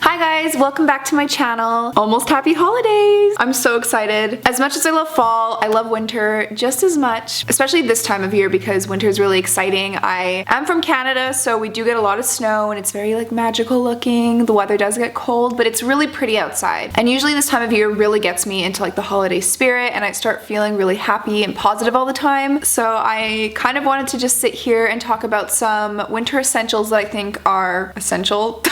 Hi guys, welcome back to my channel. Almost happy holidays! I'm so excited. As much as I love fall, I love winter just as much, especially this time of year because winter is really exciting. I am from Canada, so we do get a lot of snow and it's very like magical looking. The weather does get cold, but it's really pretty outside. And usually this time of year really gets me into like the holiday spirit and I start feeling really happy and positive all the time. So I kind of wanted to just sit here and talk about some winter essentials that I think are essential.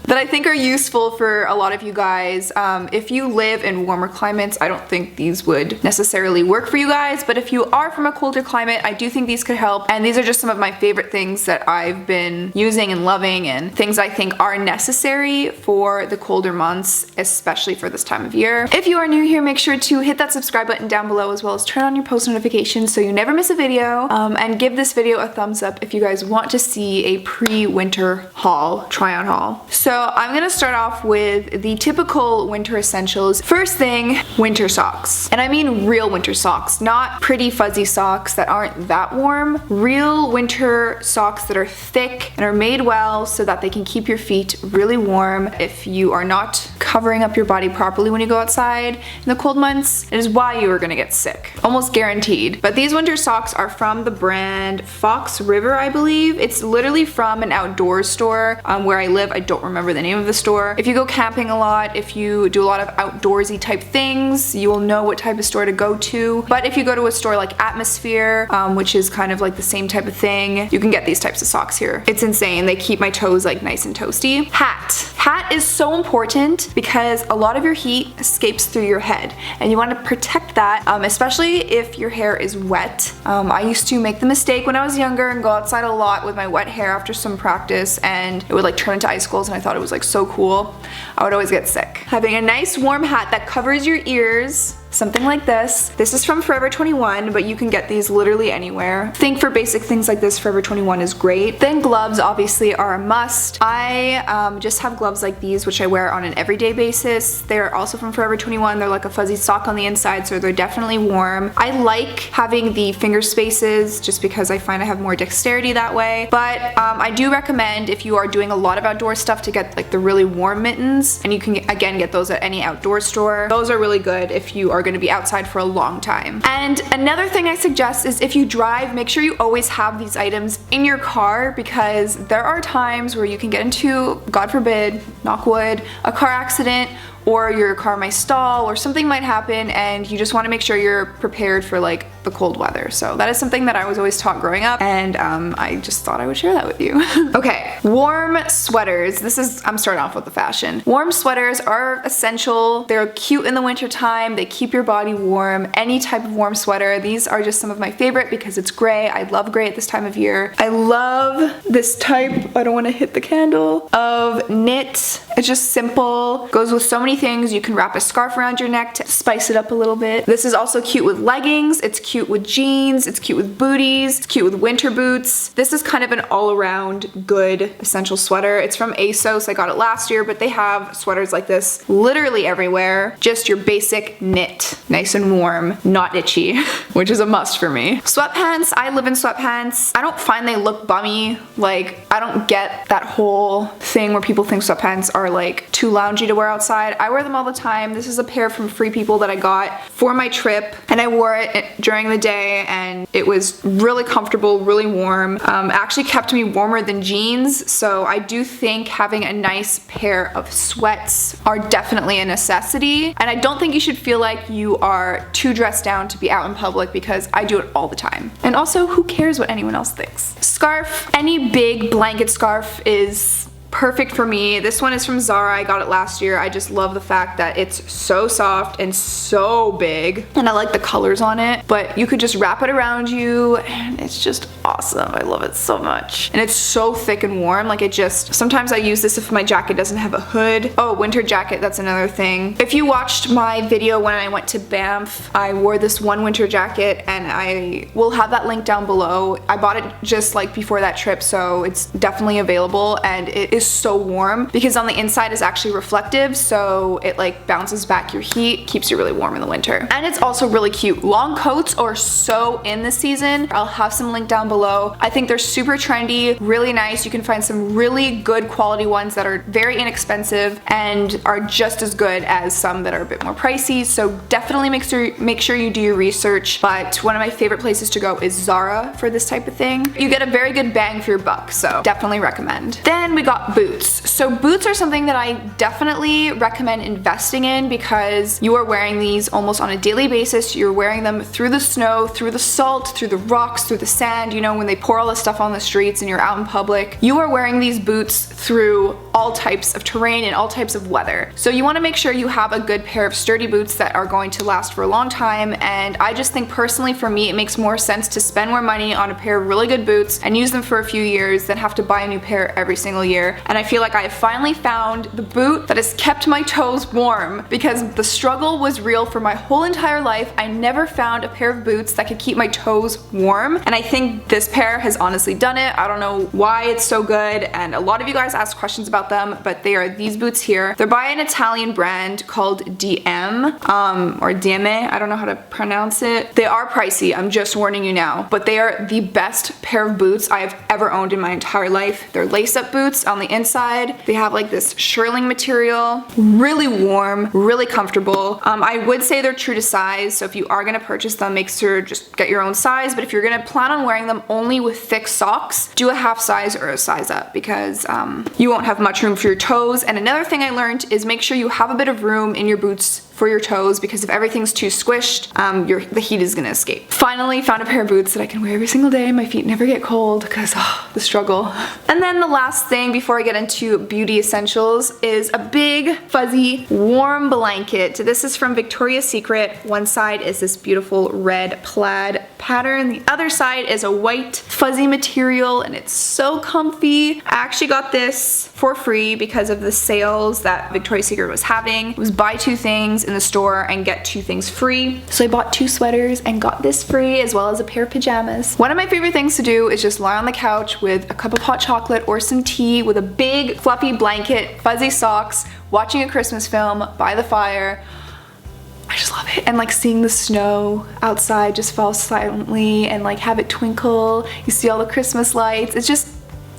That I think are useful for a lot of you guys. If you live in warmer climates, I don't think these would necessarily work for you guys, but if you are from a colder climate, I do think these could help. And these are just some of my favorite things that I've been using and loving and things I think are necessary for the colder months, especially for this time of year. If you are new here, make sure to hit that subscribe button down below as well as turn on your post notifications so you never miss a video. And give this video a thumbs up if you guys want to see a pre-winter haul, try-on haul. So I'm gonna start off with the typical winter essentials. First thing, winter socks. And I mean real winter socks, not pretty fuzzy socks that aren't that warm. Real winter socks that are thick and are made well so that they can keep your feet really warm. If you are not covering up your body properly when you go outside in the cold months, it is why you are gonna get sick. Almost guaranteed. But these winter socks are from the brand Fox River, I believe. It's literally from an outdoor store where I live. I don't remember the name of the store. If you go camping a lot, if you do a lot of outdoorsy type things, you will know what type of store to go to. But if you go to a store like Atmosphere, which is kind of like the same type of thing, you can get these types of socks here. It's insane. They keep my toes like nice and toasty. Hat. Hat is so important because a lot of your heat escapes through your head and you want to protect that, especially if your hair is wet. I used to make the mistake when I was younger and go outside a lot with my wet hair after some practice and it would like turn into icicles and I thought it was like so cool. I would always get sick. Having a nice warm hat that covers your ears, something like this. This is from Forever 21, but you can get these literally anywhere. I think for basic things like this, Forever 21 is great. Then gloves obviously are a must. I just have gloves like these, which I wear on an everyday basis. They're also from Forever 21. They're like a fuzzy sock on the inside, so they're definitely warm. I like having the finger spaces just because I find I have more dexterity that way. But I do recommend if you are doing a lot of outdoor stuff to get like the really warm mittens, and you can again get those at any outdoor store. Those are really good if you are going to be outside for a long time. And another thing I suggest is if you drive, make sure you always have these items in your car because there are times where you can get into, God forbid, knock wood, a car accident, or your car might stall or something might happen and you just want to make sure you're prepared for like the cold weather. So that is something that I was always taught growing up and I just thought I would share that with you. Okay, warm sweaters. I'm starting off with the fashion. Warm sweaters are essential. They're cute in the winter time. They keep your body warm. Any type of warm sweater. These are just some of my favorite because it's gray. I love gray at this time of year. I love this type, I don't want to hit the candle, of knit. It's just simple. Goes with so many things. You can wrap a scarf around your neck to spice it up a little bit. This is also cute with leggings. It's cute with jeans. It's cute with booties. It's cute with winter boots. This is kind of an all-around good essential sweater. It's from ASOS. I got it last year, but they have sweaters like this literally everywhere. Just your basic knit. Nice and warm, not itchy, which is a must for me. Sweatpants. I live in sweatpants. I don't find they look bummy. Like, I don't get that whole thing where people think sweatpants are like too loungy to wear outside. I wear them all the time. This is a pair from Free People that I got for my trip and I wore it during the day and it was really comfortable, really warm. Actually kept me warmer than jeans, so I do think having a nice pair of sweats are definitely a necessity, and I don't think you should feel like you are too dressed down to be out in public because I do it all the time. And also, who cares what anyone else thinks? Scarf. Any big blanket scarf is perfect for me. This one is from Zara. I got it last year. I just love the fact that it's so soft and so big and I like the colors on it, but you could just wrap it around you and it's just awesome. I love it so much. And it's so thick and warm. Like, it just, sometimes I use this if my jacket doesn't have a hood. Oh, winter jacket, that's another thing. If you watched my video when I went to Banff, I wore this one winter jacket and I will have that link down below. I bought it just like before that trip, so it's definitely available and it is so warm because on the inside is actually reflective, so it like bounces back your heat, keeps you really warm in the winter. And it's also really cute. Long coats are so in this season. I'll have some link down below below. I think they're super trendy, really nice. You can find some really good quality ones that are very inexpensive and are just as good as some that are a bit more pricey. So definitely make sure you do your research. But one of my favorite places to go is Zara for this type of thing. You get a very good bang for your buck, so definitely recommend. Then we got boots. So boots are something that I definitely recommend investing in because you are wearing these almost on a daily basis. You're wearing them through the snow, through the salt, through the rocks, through the sand. You know, when they pour all this stuff on the streets and you're out in public, you are wearing these boots through all types of terrain and all types of weather. So you want to make sure you have a good pair of sturdy boots that are going to last for a long time. And I just think personally for me, it makes more sense to spend more money on a pair of really good boots and use them for a few years than have to buy a new pair every single year. And I feel like I have finally found the boot that has kept my toes warm, because the struggle was real for my whole entire life. I never found a pair of boots that could keep my toes warm, and I think this pair has honestly done it. I don't know why it's so good, and a lot of you guys asked questions about them, but they are these boots here. They're by an Italian brand called DM, or Dieme, I don't know how to pronounce it. They are pricey, I'm just warning you now, but they are the best pair of boots I have ever owned in my entire life. They're lace-up boots on the inside. They have like this shearling material, really warm, really comfortable. I would say they're true to size, so if you are gonna purchase them, make sure just get your own size, but if you're gonna plan on wearing them only with thick socks, do a half size or a size up, because you won't have much room for your toes. And another thing I learned is make sure you have a bit of room in your boots for your toes, because if everything's too squished, the heat is gonna escape. Finally found a pair of boots that I can wear every single day. My feet never get cold, because the struggle. And then the last thing before I get into beauty essentials is a big, fuzzy, warm blanket. This is from Victoria's Secret. One side is this beautiful red plaid pattern. The other side is a white, fuzzy material, and it's so comfy. I actually got this for free because of the sales that Victoria's Secret was having. It was buy two things in the store and get two things free. So I bought two sweaters and got this free, as well as a pair of pajamas. One of my favorite things to do is just lie on the couch with a cup of hot chocolate or some tea with a big fluffy blanket, fuzzy socks, watching a Christmas film by the fire. I just love it. And like seeing the snow outside just fall silently and like have it twinkle. You see all the Christmas lights.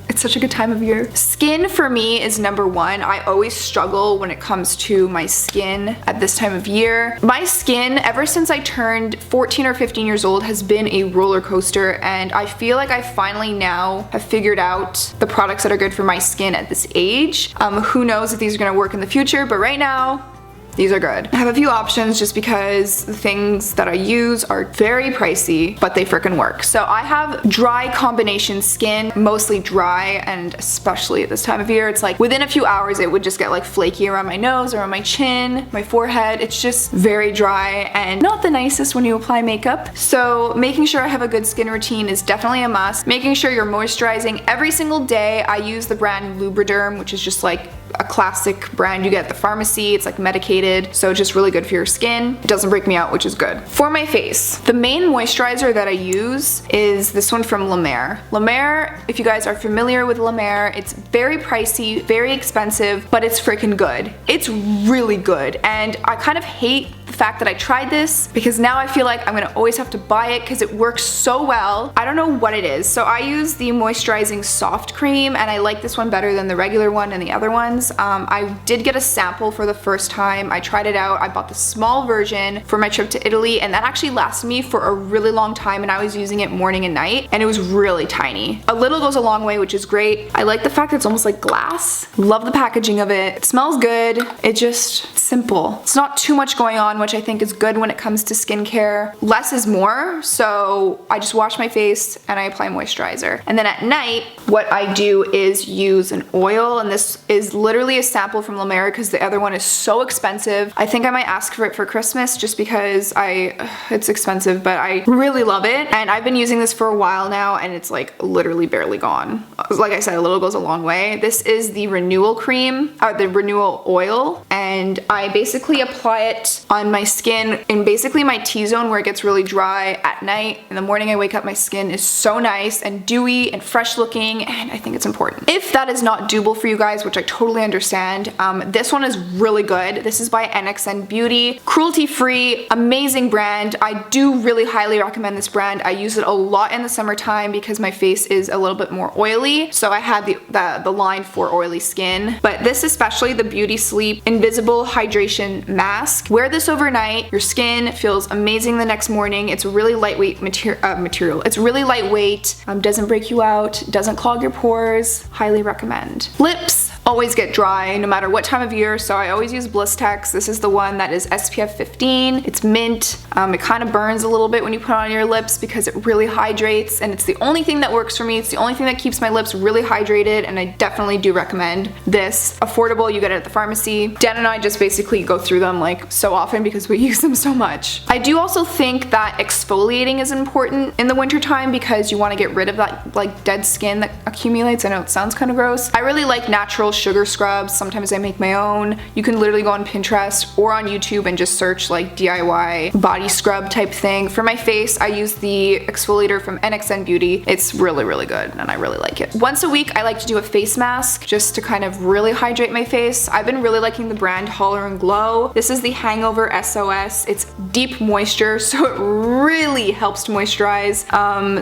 It's such a good time of year. Skin for me is number one. I always struggle when it comes to my skin at this time of year. My skin, ever since I turned 14 or 15 years old, has been a roller coaster, and I feel like I finally now have figured out the products that are good for my skin at this age. Who knows if these are gonna work in the future, but right now, these are good. I have a few options just because the things that I use are very pricey, but they frickin' work. So I have dry combination skin, mostly dry, and especially at this time of year, it's like within a few hours it would just get like flaky around my nose or on my chin, my forehead. It's just very dry and not the nicest when you apply makeup. So making sure I have a good skin routine is definitely a must. Making sure you're moisturizing every single day. I use the brand Lubriderm, which is just like a classic brand you get at the pharmacy. It's like medicated, so it's just really good for your skin. It doesn't break me out, which is good. For my face, the main moisturizer that I use is this one from La Mer. La Mer, if you guys are familiar with La Mer, it's very pricey, very expensive, but it's freaking good. It's really good, and I kind of hate the fact that I tried this because now I feel like I'm gonna always have to buy it because it works so well. I don't know what it is. So I use the moisturizing soft cream, and I like this one better than the regular one and the other ones. I did get a sample for the first time. I tried it out. I bought the small version for my trip to Italy, and that actually lasted me for a really long time, and I was using it morning and night, and it was really tiny. A little goes a long way, which is great. I like the fact that it's almost like glass. Love the packaging of it. It smells good. It just simple. It's not too much going on, which I think is good when it comes to skincare. Less is more, so I just wash my face and I apply moisturizer. And then at night, what I do is use an oil, and this is literally a sample from La Mer because the other one is so expensive. I think I might ask for it for Christmas just because it's expensive, but I really love it. And I've been using this for a while now, and it's like literally barely gone. Like I said, a little goes a long way. This is the renewal cream, or the renewal oil, and I basically apply it on on my skin in basically my T-zone where it gets really dry at night. In the morning I wake up, my skin is so nice and dewy and fresh looking, and I think it's important. If that is not doable for you guys, which I totally understand, this one is really good. This is by NXN Beauty. Cruelty-free, amazing brand. I do really highly recommend this brand. I use it a lot in the summertime because my face is a little bit more oily, so I had the line for oily skin. But this, especially the Beauty Sleep Invisible Hydration Mask. Wear this overnight. Your skin feels amazing the next morning. It's a really lightweight material. It's really lightweight, doesn't break you out, doesn't clog your pores. Highly recommend. Lips always get dry no matter what time of year, so I always use Blistex. This is the one that is SPF 15. It's mint. It kind of burns a little bit when you put it on your lips because it really hydrates, and it's the only thing that works for me. It's the only thing that keeps my lips really hydrated, and I definitely do recommend this. Affordable, you get it at the pharmacy. Dan and I just basically go through them like so often because we use them so much. I do also think that exfoliating is important in the winter time because you want to get rid of that like dead skin that accumulates. I know it sounds kind of gross. I really like natural sugar scrubs. Sometimes I make my own. You can literally go on Pinterest or on YouTube and just search like DIY body scrub type thing. For my face, I use the exfoliator from NXN Beauty. It's really, really good and I really like it. Once a week, I like to do a face mask just to kind of really hydrate my face. I've been really liking the brand Holler and Glow. This is the Hangover SOS. It's deep moisture, so it really helps to moisturize.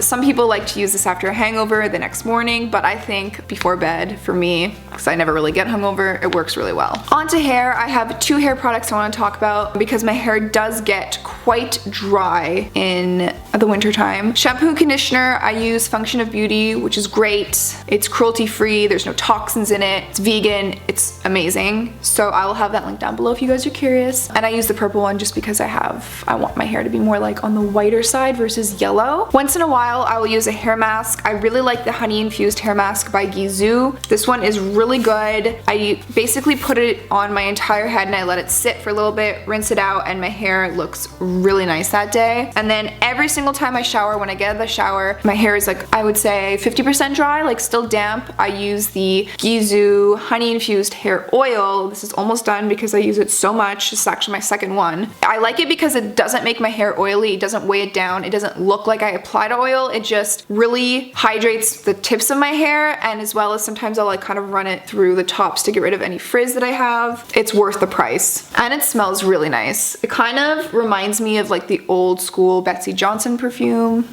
Some people like to use this after a hangover the next morning, but I think before bed for me, because I never really get hungover, it works really well. On to hair. I have two hair products I want to talk about because my hair does get quite dry in the winter time. Shampoo and conditioner, I use Function of Beauty, which is great. It's cruelty free, there's no toxins in it, it's vegan, it's amazing. So I will have that link down below if you guys are curious. And I use the purple one just because I want my hair to be more like on the whiter side versus yellow. Once in a while, I will use a hair mask. I really like the honey infused hair mask by Gisou. This one is really good. I basically put it on my entire head and I let it sit for a little bit, rinse it out, and my hair looks really nice that day. And then every single time I shower, when I get out of the shower, my hair is like, I would say 50% dry, like still damp. I use the Gisou honey infused hair oil. This is almost done because I use it so much. This is actually my second one. I like it because it doesn't make my hair oily. It doesn't weigh it down. It doesn't look like I applied oil. It just really hydrates the tips of my hair, and as well as sometimes I'll like kind of run it through the tops to get rid of any frizz that I have. It's worth the price. And it smells really nice. It kind of reminds me of like the old school Betsy Johnson perfume.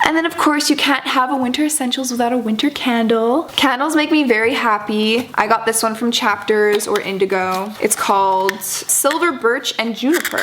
And then of course you can't have a winter essentials without a winter candle. Candles make me very happy. I got this one from Chapters or Indigo. It's called Silver Birch and Juniper.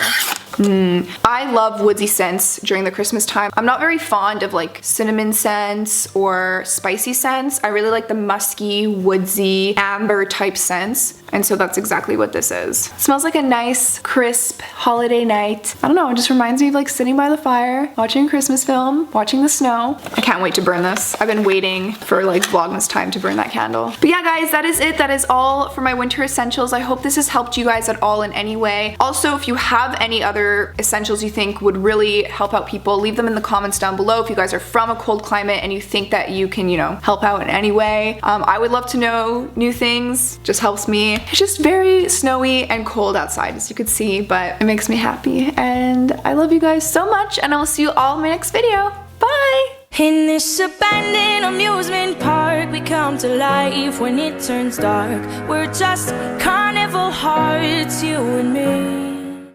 I love woodsy scents during the Christmas time. I'm not very fond of like cinnamon scents or spicy scents. I really like the musky, woodsy, amber type scents. And so that's exactly what this is. It smells like a nice, crisp holiday night. I don't know, it just reminds me of like sitting by the fire, watching a Christmas film, watching the snow. I can't wait to burn this. I've been waiting for like Vlogmas time to burn that candle. But yeah guys, that is it. That is all for my winter essentials. I hope this has helped you guys at all in any way. Also, if you have any other essentials you think would really help out people, leave them in the comments down below. If you guys are from a cold climate and you think that you can, you know, help out in any way. I would love to know new things. Just helps me. It's just very snowy and cold outside, as you could see, but it makes me happy. And I love you guys so much, and I will see you all in my next video. Bye! In this abandoned amusement park, we come to life when it turns dark. We're just carnival hearts, you and me.